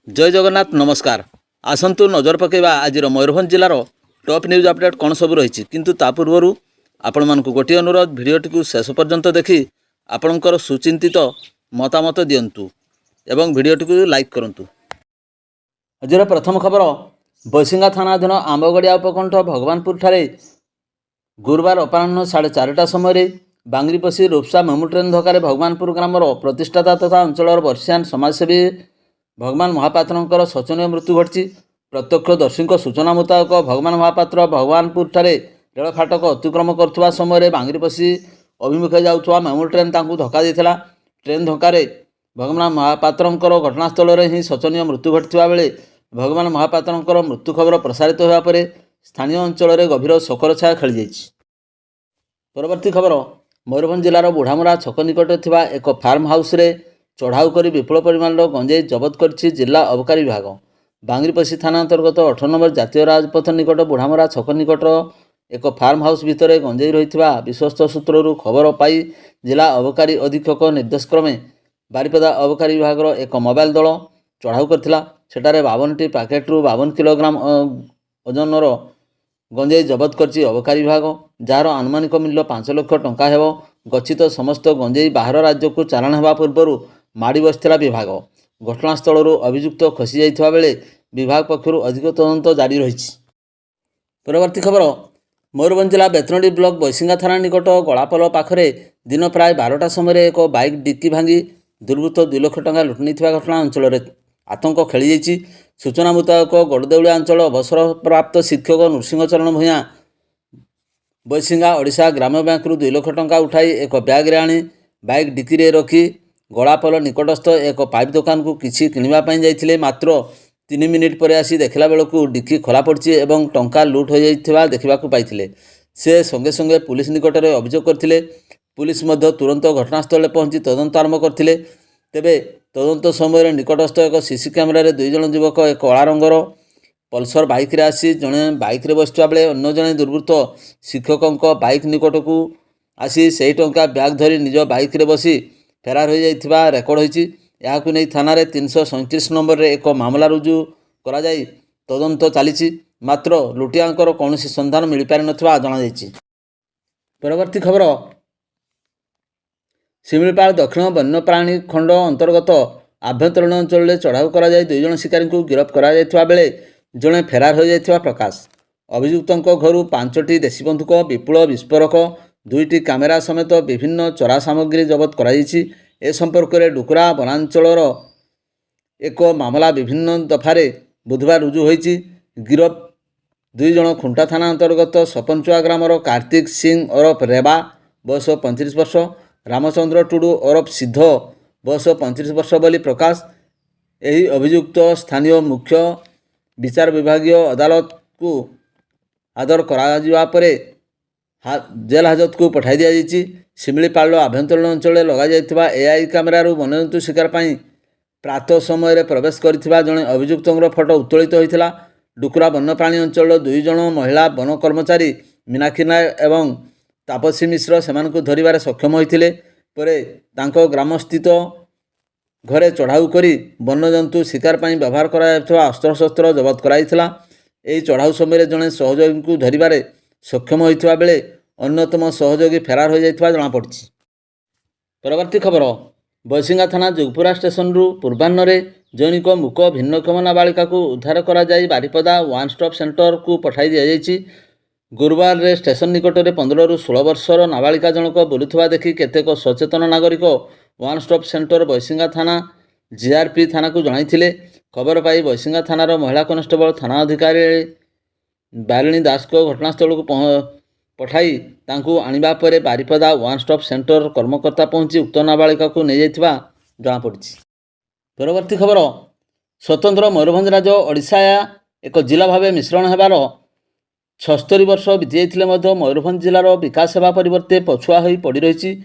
जय जगन्नाथ नमस्कार। आसतु नजर पकेबा आज मयूरभंज जिलार टॉप न्यूज अपडेट कौन सब रही किंतु ता पूर्व आपण मानक गोटे अनुरोध भिडियोटी को शेष पर्यंत देखि आपणकर सुचिंतित मतामत दिंतु एवं भिडियोटी को लाइक करूँ। आज प्रथम खबर बैसिंगा थाना अधीन आंबगड़िया उपकंठ भगवानपुर ठारे गुरुवार अपराह्न 4:30 समय बांगरीपसी रूपसा मेमू ट्रेन धक्का भगवानपुर ग्रामर प्रतिष्ठाता तथा अंचल वर्षियान समाजसेवी भगवान महापात्र शोचनीय मृत्यु घटी। प्रत्यक्षदर्शी सूचना मुताबक भगवान महापात्र भगवानपुर ठारे रेल फाटक अतिक्रम करुवा समय बांगरीपसी अभिमुखे जाऊा मेमू ट्रेन धक्का देता। ट्रेन धक्का भगवान महापात्र घटनास्थल ही शोचनीय मृत्यु घटी बेले भगवान महापात्र मृत्यु खबर प्रसारित होगा पर स्थानीय अंचल गभीर शोकर छाया खेली जाइछि। परवर्ती खबर मयूरभंज जिलार बुढ़ामुरा छक निकट थिबा एक फार्म हाउस रे चढ़ाऊ कर विपुल परिमाण गंजेई जबत कर जिला अबकारी विभाग। बांगरीपसी थाना अंतर्गत 18 नंबर जातीय राजपथ निकट बुढ़ामुरा छक निकट एक फार्म हाउस भितर गंजेई रही विश्वस्त सूत्रु खबर पाई जिला अबकारी अधीक्षक निर्देश क्रमे बारिपदा अबकारी विभाग एक मोबाइल दल चढ़ाऊ करथिला। सेटारे 52टी पैकेट्रु 52 किलोग्राम ओजनर गंजेई जबत करछि अबकारी विभाग, जार आनुमानिक मूल्य 5 लाख टंका हेबो। गच्छित समस्त गंजेई बाहर राज्य को चालाण हेबा पूर्व माड़ी बसिथिला विभाग। घटनास्थल अभियुक्त खसी जाइथिबा बेले विभाग पक्षरु अधिक तदंत जारी रहिछि। परवर्ती खबर मयूरभंज जिला बेतनडी ब्लॉक बैसिंगा थाना निकट गलापल पाखरे दिन प्राय 12टा समय एक बाइक डिक्की भांगी दुर्वृत्त 2 लाख टंका लुटि नेइथिबा घटना अंचल में आतंक खेली जाइछि। सूचना मुताबक गड़देउलिया अंचल अवसरप्राप्त शिक्षक नृसिंहचरण भूया बैसिंगा ओडिशा ग्राम्य बैंक 2 लाख टंका उठाई एक बैग रे आनी बाइक डिक्की रखी गलापल निकटस्थ एक पाइप दुकान को किसी किणवाई जाइथिले। मात्र 3 मिनिट पर आसी देखला बेलू डिक्की खोला पड़ी एवं टंका लुट हो जाइथिबा देखिबाकू पाइथिले। से संगे संगे पुलिस निकट में अभियोग करथिले। पुलिस मध्य तुरंत घटनास्थल पहुंची तदंत आरंभ करथिले। तेबे तदंत समय निकटस्थ एक सीसी कैमेरा 2 जन युवक एक कला रंगर पल्सर बाइक रे आसी जड़े बाइक रे बसता बेले अन्य जड़े दुर्वृत्त शिक्षकों बाइक निकट को आसी से टंका बैग धरी निज बाइक रे बसी फेरार हो जाइथिबा रेकर्ड होइछि। याकू नै थाना रे 337 नंबर रे एक मामला रुजु करा जाई तदंत चलीछि। मात्र लुटियांकर कौनसी संधान मिल पारि नथिबा जणा जाइछि। परवर्ती खबर शिमिलपाल दक्षिण वन्यप्राणी खंड अंतर्गत आभ्यंतरीण अंचल में चढ़ाऊ करा जाय 2 जन शिकारी को गिरफ्त करा जायथिबा बेले जड़े फेरार हो जायथिबा प्रकाश। अभियुक्तों घर 5टी देशी बंधुक विपुल विस्फोरक 2टी कैमेरा समेत विभिन्न चोरा सामग्री जबत कराइछि। ए संपर्क में डुकुरा वनांचलर एक मामला विभिन्न दफारे बुधवार रुजु होइछि। गिरफ 2 जन खुंटा थाना अंतर्गत सपनचुआ ग्रामर कार्तिक सिंह ओरफ रेबा बयस 35 वर्ष, रामचंद्र टुडू ओरफ सिद्ध बयस 35 वर्ष बोली प्रकाश। यही अभियुक्त स्थानीय मुख्य विचार विभागीय अदालत को आदर करा परे जेल हाजत को पठाई दिया जाइछि। शिमिलीपाल आभ्यंतरीण अंचल लगा जाइथिबा एआई कैमेरारू वन्यजंतु शिकार पाई प्रातः समय प्रवेश करथिबा जणे अभियुक्तଙ୍କର फोटो उत्तोलित होइथिला। डुकुरा वन्यप्राणी अंचल 2 जन महिला वन कर्मचारी मीनाक्षी नायक एवं तापसी मिश्र सेमानकु धरिबारे सक्षम होइथिले। परे तांको ग्रामस्थित घरे चढ़ाऊ करी वन्यजंतु शिकार पाई व्यवहार कराइथिबा अस्त्रशस्त्र जबत कराइथिला। एही चढ़ाऊ समय जणे सहयोगी को धरिबारे सक्षम होइथिबा बेले अन्यतम सहयोगी फेरार हो जाइथिबा जणा पड़छि। परवर्ती खबर बैसिंगा थाना जुगपुरा स्टेशन रु पूर्वाह्न जैनिक मुक भिन्नक्षम नाबालिका को उद्धार करा जाई बारिपदा वन स्टॉप सेंटर को पठाई दिया जाइछि। गुरुवार रे स्टेशन निकट में 15 रु 16 वर्षर नाबालिका जनक बुलुथुवा देखि केतेक सचेतन नागरिक वन स्टॉप सेंटर बैसिंगा थाना जीआरपी थाना को जणाइथिले। खबर पाई बैसिंगा थानार महिला कनेस्टेबल थाना अधिकारी बारिणी दास को घटनास्थल को पठाई तांकू आनिबा परे बारिपदा वन स्टॉप सेंटर कर्मकर्ता पहुंची उक्त नाबालिका को नहीं जाइथिबा जणा पड़छि। परवर्ती खबर स्वतंत्र मयूरभंज राज्य ओडिशा एक जिला भाव मिश्रण हेबार 76 वर्ष बीती जाइथिले मध्य मयूरभंज जिलार विकास सेवा परिवर्ते पछुआ होई पड़ी रही।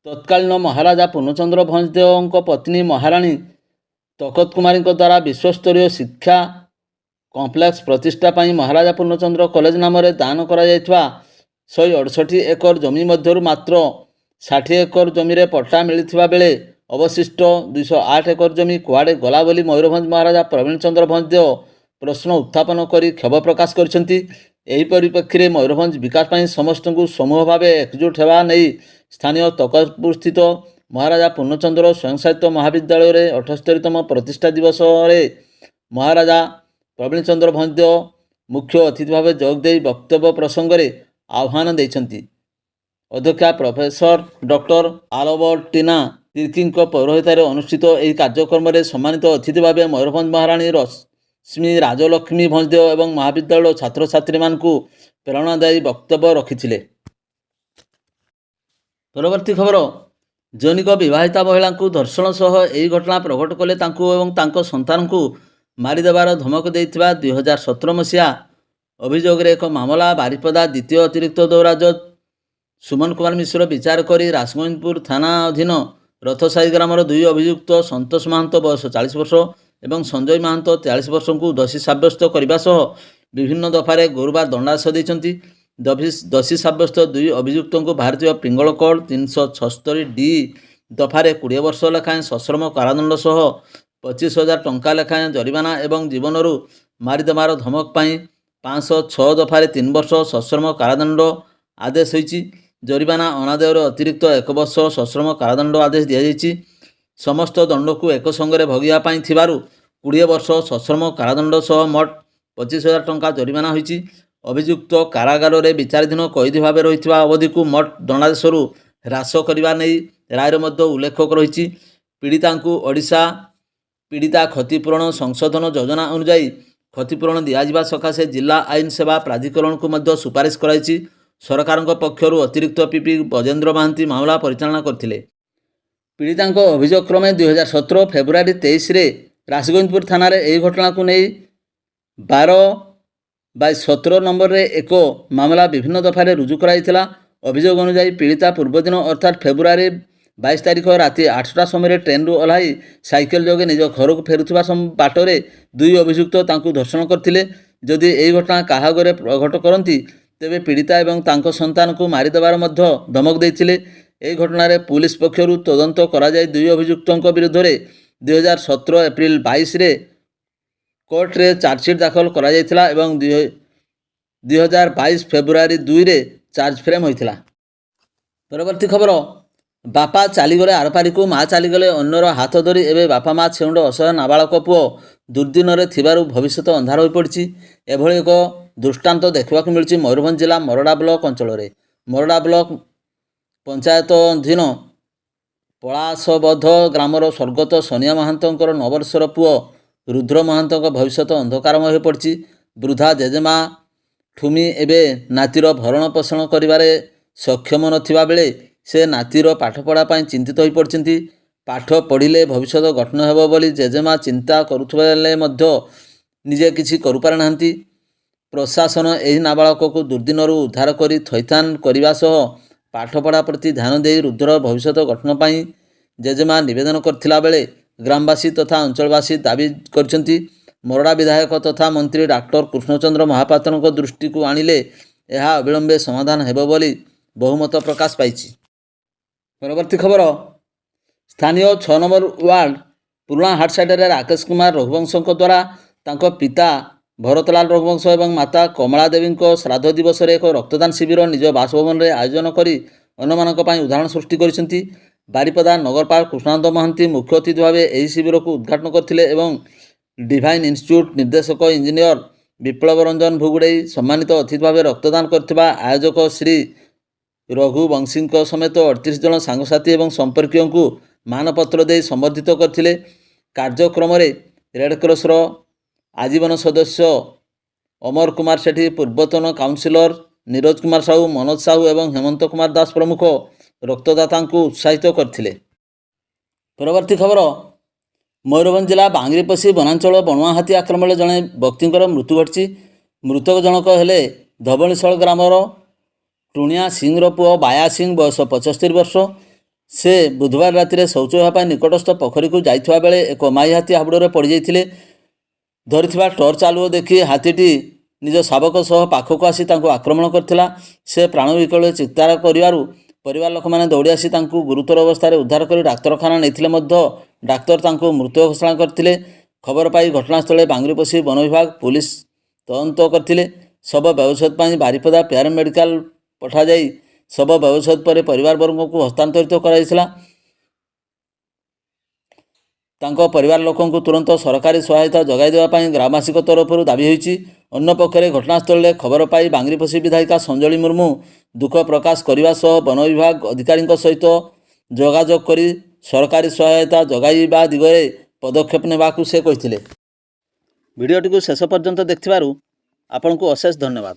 तत्कालीन महाराजा पूर्णचंद्र भंजदेव पत्नी महाराणी तकत कुमारी द्वारा विश्वस्तरीय शिक्षा कॉम्प्लेक्स प्रतिष्ठा पाई महाराजा पूर्णचंद्र कॉलेज नाम दान करा जायथिबा 168 एकर जमी मध्यरु मात्र 60 एकर जमी रे पट्टा मिलिथिबा बेले ଅବଶିଷ୍ଟ 208 ଏକର ଜମି କୁଆଡ଼େ ଗଲା ବୋଲି ମୟୂରଭଞ୍ଜ ମହାରାଜା ପ୍ରବୀଣ ଚନ୍ଦ୍ର ଭଞ୍ଜ ପ୍ରଶ୍ନ ଉତ୍ଥାପନ କରି କ୍ଷୋଭ ପ୍ରକାଶ କରିଛନ୍ତି। ଏହି ପରିପ୍ରେକ୍ଷୀରେ ମୟୂରଭଞ୍ଜ ବିକାଶ ପାଇଁ ସମସ୍ତଙ୍କୁ ସମୂହ ଭାବେ ଏକଜୁଟ ହେବା ନେଇ ସ୍ଥାନୀୟ ତକତପୁରସ୍ଥିତ ମହାରାଜା ପୂର୍ଣ୍ଣଚନ୍ଦ୍ର ସ୍ୱୟଂଶାସିତ ମହାବିଦ୍ୟାଳୟରେ 78ତମ ପ୍ରତିଷ୍ଠା ଦିବସରେ ମହାରାଜା ପ୍ରବୀଣ ଚନ୍ଦ୍ର ଭଞ୍ଜ ମୁଖ୍ୟ ଅତିଥି ଭାବେ ଯୋଗ ଦେଇ ବକ୍ତବ୍ୟ ପ୍ରସଙ୍ଗରେ ଆହ୍ୱାନ ଦେଇଛନ୍ତି। ଅଧ୍ୟକ୍ଷା ପ୍ରଫେସର ଡକ୍ଟର ଆଲବର୍ଟିନା ତିର୍କୀଙ୍କ ପୌରୋହିତ୍ୟରେ ଅନୁଷ୍ଠିତ ଏହି କାର୍ଯ୍ୟକ୍ରମରେ ସମ୍ମାନିତ ଅତିଥି ଭାବେ ମୟୂରଭଞ୍ଜ ମହାରାଣୀ ରଶ୍ମୀ ରାଜଲକ୍ଷ୍ମୀ ଭଞ୍ଜ ଏବଂ ମହାବିଦ୍ୟାଳୟ ଛାତ୍ରଛାତ୍ରୀମାନଙ୍କୁ ପ୍ରେରଣାଦାୟୀ ବକ୍ତବ୍ୟ ରଖିଥିଲେ। ପରବର୍ତ୍ତୀ ଖବର, ଜୈନିକ ବିବାହିତା ମହିଳାଙ୍କୁ ଧର୍ଷଣ ସହ ଏହି ଘଟଣା ପ୍ରଘଟ କଲେ ତାଙ୍କୁ ଏବଂ ତାଙ୍କ ସନ୍ତାନଙ୍କୁ ମାରିଦେବାର ଧମକ ଦେଇଥିବା 2017 ମସିହା ଅଭିଯୋଗରେ ଏକ ମାମଲା ବାରିପଦା ଦ୍ୱିତୀୟ ଅତିରିକ୍ତ ଦୌରା ଜଜ୍ ସୁମନ କୁମାର ମିଶ୍ର ବିଚାର କରି ରାସଗୋବିନ୍ଦପୁର ଥାନା ଅଧୀନ ରଥସାହି ଗ୍ରାମର ଦୁଇ ଅଭିଯୁକ୍ତ ସନ୍ତୋଷ ମହାନ୍ତ ବୟସ 40 ବର୍ଷ ଏବଂ ସଞ୍ଜୟ ମହାନ୍ତ 43 ବର୍ଷଙ୍କୁ ଦୋଷୀ ସାବ୍ୟସ୍ତ କରିବା ସହ ବିଭିନ୍ନ ଦଫାରେ ଗୁରୁବାର ଦଣ୍ଡାଦେଶ ଦେଇଛନ୍ତି। ଦୋଷୀ ସାବ୍ୟସ୍ତ ଦୁଇ ଅଭିଯୁକ୍ତଙ୍କୁ ଭାରତୀୟ ପିଙ୍ଗଳ କୋଡ୍ 376D ଦଫାରେ 20 ବର୍ଷ ଲେଖାଏଁ ସଶ୍ରମ କାରାଦଣ୍ଡ ସହ 25,000 ଟଙ୍କା ଲେଖାଏଁ ଜରିମାନା ଏବଂ ଜୀବନରୁ ମାରିଦେବାର ଧମକ ପାଇଁ 506 ଦଫାରେ 3 ବର୍ଷ ସଶ୍ରମ କାରାଦଣ୍ଡ ଆଦେଶ ହୋଇଛି। ଜରିମାନା ଅନାଦାୟରେ ଅତିରିକ୍ତ 1 ବର୍ଷ ସଶ୍ରମ କାରାଦଣ୍ଡ ଆଦେଶ ଦିଆଯାଇଛି। ସମସ୍ତ ଦଣ୍ଡକୁ ଏକ ସଙ୍ଗରେ ଭୋଗିବା ପାଇଁ ଥିବାରୁ 20 ବର୍ଷ ସଶ୍ରମ କାରାଦଣ୍ଡ ସହ ମୋଟ 25,000 ଟଙ୍କା ଜରିମାନା ହୋଇଛି। ଅଭିଯୁକ୍ତ କାରାଗାରରେ ବିଚାରାଧୀନ କଏଦୀ ଭାବେ ରହିଥିବା ଅବଧିକୁ ମୋଟ ଦଣ୍ଡାଦେଶରୁ ହ୍ରାସ କରିବା ନେଇ ରାୟରେ ମଧ୍ୟ ଉଲ୍ଲେଖ ରହିଛି। ପୀଡ଼ିତାଙ୍କୁ ଓଡ଼ିଶା ପୀଡ଼ିତା କ୍ଷତିପୂରଣ ସଂଶୋଧନ ଯୋଜନା ଅନୁଯାୟୀ କ୍ଷତିପୂରଣ ଦିଆଯିବା ସକାଶେ ଜିଲ୍ଲା ଆଇନ ସେବା ପ୍ରାଧିକରଣକୁ ମଧ୍ୟ ସୁପାରିଶ କରାଯାଇଛି। ସରକାରଙ୍କ ପକ୍ଷରୁ ଅତିରିକ୍ତ ପିପି ବଜେନ୍ଦ୍ର ମହାନ୍ତି ମାମଲା ପରିଚାଳନା କରିଥିଲେ। ପୀଡ଼ିତାଙ୍କ ଅଭିଯୋଗ କ୍ରମେ 2017 ଫେବୃଆରୀ 23ରେ ରାସଗୋବିନ୍ଦପୁର ଥାନାରେ ଏହି ଘଟଣାକୁ ନେଇ 12/17 ନମ୍ବରରେ ଏକ ମାମଲା ବିଭିନ୍ନ ଦଫାରେ ରୁଜୁ କରାଯାଇଥିଲା। ଅଭିଯୋଗ ଅନୁଯାୟୀ ପୀଡ଼ିତା ପୂର୍ବଦିନ ଅର୍ଥାତ୍ ଫେବୃଆରୀ 22 ତାରିଖ ରାତି 8ଟା ସମୟରେ ଟ୍ରେନ୍ରୁ ଓହ୍ଲାଇ ସାଇକେଲ ଯୋଗେ ନିଜ ଘରକୁ ଫେରୁଥିବା ବାଟରେ ଦୁଇ ଅଭିଯୁକ୍ତ ତାଙ୍କୁ ଧର୍ଷଣ କରିଥିଲେ। ଯଦି ଏହି ଘଟଣା କାହା ଘରେ ପ୍ରଘଟ କରନ୍ତି ତେବେ ପୀଡ଼ିତା ଏବଂ ତାଙ୍କ ସନ୍ତାନକୁ ମାରିଦେବାର ମଧ୍ୟ ଧମକ ଦେଇଥିଲେ। ଏହି ଘଟଣାରେ ପୁଲିସ ପକ୍ଷରୁ ତଦନ୍ତ କରାଯାଇ ଦୁଇ ଅଭିଯୁକ୍ତଙ୍କ ବିରୁଦ୍ଧରେ 2017 ଏପ୍ରିଲ 22ରେ କୋର୍ଟରେ ଚାର୍ଜସିଟ୍ ଦାଖଲ କରାଯାଇଥିଲା ଏବଂ 2022 ଫେବୃଆରୀ 2ରେ ଚାର୍ଜ ଫ୍ରେମ୍ ହୋଇଥିଲା। ପରବର୍ତ୍ତୀ ଖବର, ବାପା ଚାଲିଗଲେ ଆରପାରିକୁ, ମା ଚାଲିଗଲେ ଅନ୍ୟର ହାତ ଧରି। ଏବେ ବାପା ମା ଛେଉଣ୍ଡ ଅସହାୟ ନାବାଳକ ପୁଅ ଦୁର୍ଦ୍ଦିନରେ ଥିବାରୁ ଭବିଷ୍ୟତ ଅନ୍ଧାର ହୋଇପଡ଼ିଛି। ଏଭଳି ଏକ ଦୃଷ୍ଟାନ୍ତ ଦେଖିବାକୁ ମିଳୁଛି ମୟୂରଭଞ୍ଜ ଜିଲ୍ଲା ମରଡ଼ା ବ୍ଲକ ଅଞ୍ଚଳରେ। ମରଡ଼ା ବ୍ଲକ ପଞ୍ଚାୟତ ଅଧୀନ ପଳାଶବଧ ଗ୍ରାମର ସ୍ୱର୍ଗତ ସନିଆ ମହାନ୍ତଙ୍କର 9 ବର୍ଷର ପୁଅ ରୁଦ୍ର ମହାନ୍ତଙ୍କ ଭବିଷ୍ୟତ ଅନ୍ଧକାରମୟ ହୋଇପଡ଼ିଛି। ବୃଦ୍ଧା ଜେଜେମା ଠୁମି ଏବେ ନାତିର ଭରଣ ପୋଷଣ କରିବାରେ ସକ୍ଷମ ନଥିବା ବେଳେ ସେ ନାତିର ପାଠପଢ଼ା ପାଇଁ ଚିନ୍ତିତ ହୋଇପଡ଼ିଛନ୍ତି। ପାଠ ପଢ଼ିଲେ ଭବିଷ୍ୟତ ଗଠନ ହେବ ବୋଲି ଜେଜେମା ଚିନ୍ତା କରୁଥିବା ବେଳେ ମଧ୍ୟ ନିଜେ କିଛି କରିପାରୁନାହାନ୍ତି। ପ୍ରଶାସନ ଏହି ନାବାଳକକୁ ଦୁର୍ଦ୍ଦିନରୁ ଉଦ୍ଧାର କରି ଥଇଥାନ କରିବା ସହ ପାଠପଢ଼ା ପ୍ରତି ଧ୍ୟାନ ଦେଇ ରୁଦ୍ରର ଭବିଷ୍ୟତ ଗଠନ ପାଇଁ ଜେଜେମା ନିବେଦନ କରିଥିଲା ବେଳେ ଗ୍ରାମବାସୀ ତଥା ଅଞ୍ଚଳବାସୀ ଦାବି କରିଛନ୍ତି। ମରଡ଼ା ବିଧାୟକ ତଥା ମନ୍ତ୍ରୀ ଡାକ୍ତର କୃଷ୍ଣଚନ୍ଦ୍ର ମହାପାତ୍ରଙ୍କ ଦୃଷ୍ଟିକୁ ଆଣିଲେ ଏହା ଅବିଳମ୍ବେ ସମାଧାନ ହେବ ବୋଲି ବହୁମତ ପ୍ରକାଶ ପାଇଛି। ପରବର୍ତ୍ତୀ ଖବର, ସ୍ଥାନୀୟ 6 ନମ୍ବର ୱାର୍ଡ ପୁରୁଣା ହାଟସାଇଡ଼ରେ ରାକେଶ କୁମାର ରଘୁବଂଶଙ୍କ ଦ୍ୱାରା ତାଙ୍କ ପିତା ଭରତଲାଲ ରଘୁବଂଶ ଏବଂ ମାତା କମଳା ଦେବୀଙ୍କ ଶ୍ରାଦ୍ଧ ଦିବସରେ ଏକ ରକ୍ତଦାନ ଶିବିର ନିଜ ବାସଭବନରେ ଆୟୋଜନ କରି ଅନ୍ୟମାନଙ୍କ ପାଇଁ ଉଦାହରଣ ସୃଷ୍ଟି କରିଛନ୍ତି। ବାରିପଦା ନଗରପାଳ କୃଷ୍ଣାନନ୍ଦ ମହାନ୍ତି ମୁଖ୍ୟ ଅତିଥି ଭାବେ ଏହି ଶିବିରକୁ ଉଦ୍ଘାଟନ କରିଥିଲେ ଏବଂ ଡିଭାଇନ୍ ଇନଷ୍ଟିଚ୍ୟୁଟ୍ ନିର୍ଦ୍ଦେଶକ ଇଞ୍ଜିନିୟର ବିପ୍ଳବ ରଞ୍ଜନ ଭୁଗୁଡ଼େଇ ସମ୍ମାନିତ ଅତିଥି ଭାବେ ରକ୍ତଦାନ କରିଥିବା ଆୟୋଜକ ଶ୍ରୀ ରଘୁବଂଶୀଙ୍କ ସମେତ 38 ଜଣ ସାଙ୍ଗସାଥୀ ଏବଂ ସମ୍ପର୍କୀୟଙ୍କୁ ମାନପତ୍ର ଦେଇ ସମ୍ବର୍ଦ୍ଧିତ କରିଥିଲେ। କାର୍ଯ୍ୟକ୍ରମରେ ରେଡ୍କ୍ରସର ଆଜୀବନ ସଦସ୍ୟ ଅମର କୁମାର ସେଠୀ, ପୂର୍ବତନ କାଉନସିଲର ନିରୋଜ କୁମାର ସାହୁ, ମନୋଜ ସାହୁ ଏବଂ ହେମନ୍ତ କୁମାର ଦାସ ପ୍ରମୁଖ ରକ୍ତଦାତାଙ୍କୁ ଉତ୍ସାହିତ କରିଥିଲେ। ପରବର୍ତ୍ତୀ ଖବର, ମୟୂରଭଞ୍ଜ ଜିଲ୍ଲା ବାଙ୍ଗିରିପୋଷି ବନାଞ୍ଚଳ ବଣୁଆ ହାତୀ ଆକ୍ରମଣରେ ଜଣେ ବ୍ୟକ୍ତିଙ୍କର ମୃତ୍ୟୁ ଘଟିଛି। ମୃତକ ଜଣକ ହେଲେ ଧବଳୀଶଳ ଗ୍ରାମର ଟୁଣିଆ ସିଂର ପୁଅ ବାୟା ସିଂ, ବୟସ 75 ବର୍ଷ। ସେ ବୁଧବାର ରାତିରେ ଶୌଚ ହେବା ପାଇଁ ନିକଟସ୍ଥ ପୋଖରୀକୁ ଯାଇଥିବା ବେଳେ ଏକ ମାଇ ହାତୀ ହାବୁଡ଼ରେ ପଡ଼ିଯାଇଥିଲେ। ଧରିଥିବା ଟର୍ଚ୍ଚ ଆଲୁଅ ଦେଖି ହାତୀଟି ନିଜ ଶାବକ ସହ ପାଖକୁ ଆସି ତାଙ୍କୁ ଆକ୍ରମଣ କରିଥିଲା। ସେ ପ୍ରାଣ ବିକଳରେ ଚିତ୍କାର କରିବାରୁ ପରିବାର ଲୋକମାନେ ଦୌଡ଼ି ଆସି ତାଙ୍କୁ ଗୁରୁତର ଅବସ୍ଥାରେ ଉଦ୍ଧାର କରି ଡାକ୍ତରଖାନା ନେଇଥିଲେ ମଧ୍ୟ ଡାକ୍ତର ତାଙ୍କୁ ମୃତ ଘୋଷଣା କରିଥିଲେ। ଖବର ପାଇ ଘଟଣାସ୍ଥଳରେ ବାଙ୍ଗିରିପୋଷି ବନ ବିଭାଗ ପୁଲିସ ତଦନ୍ତ କରିଥିଲେ। ଶବ ବ୍ୟବଚ୍ଛେଦ ପାଇଁ ବାରିପଦା ପିଆର ମେଡିକାଲ ପଠାଯାଇ ଶବ ବ୍ୟବଚ୍ଛେଦ ପରେ ପରିବାରବର୍ଗଙ୍କୁ ହସ୍ତାନ୍ତରିତ କରାଯାଇଥିଲା। ତାଙ୍କ ପରିବାର ଲୋକଙ୍କୁ ତୁରନ୍ତ ସରକାରୀ ସହାୟତା ଯୋଗାଇ ଦେବା ପାଇଁ ଗ୍ରାମବାସୀଙ୍କ ତରଫରୁ ଦାବି ହୋଇଛି। ଅନ୍ୟପକ୍ଷରେ ଘଟଣାସ୍ଥଳରେ ଖବର ପାଇ ବାଙ୍ଗିରିପୋଷି ବିଧାୟିକା ସଞ୍ଜଳି ମୁର୍ମୁ ଦୁଃଖ ପ୍ରକାଶ କରିବା ସହ ବନ ବିଭାଗ ଅଧିକାରୀଙ୍କ ସହିତ ଯୋଗାଯୋଗ କରି ସରକାରୀ ସହାୟତା ଯୋଗାଇବା ଦିଗରେ ପଦକ୍ଷେପ ନେବାକୁ ସେ କହିଥିଲେ। ଭିଡ଼ିଓଟିକୁ ଶେଷ ପର୍ଯ୍ୟନ୍ତ ଦେଖିଥିବାରୁ ଆପଣଙ୍କୁ ଅଶେଷ ଧନ୍ୟବାଦ।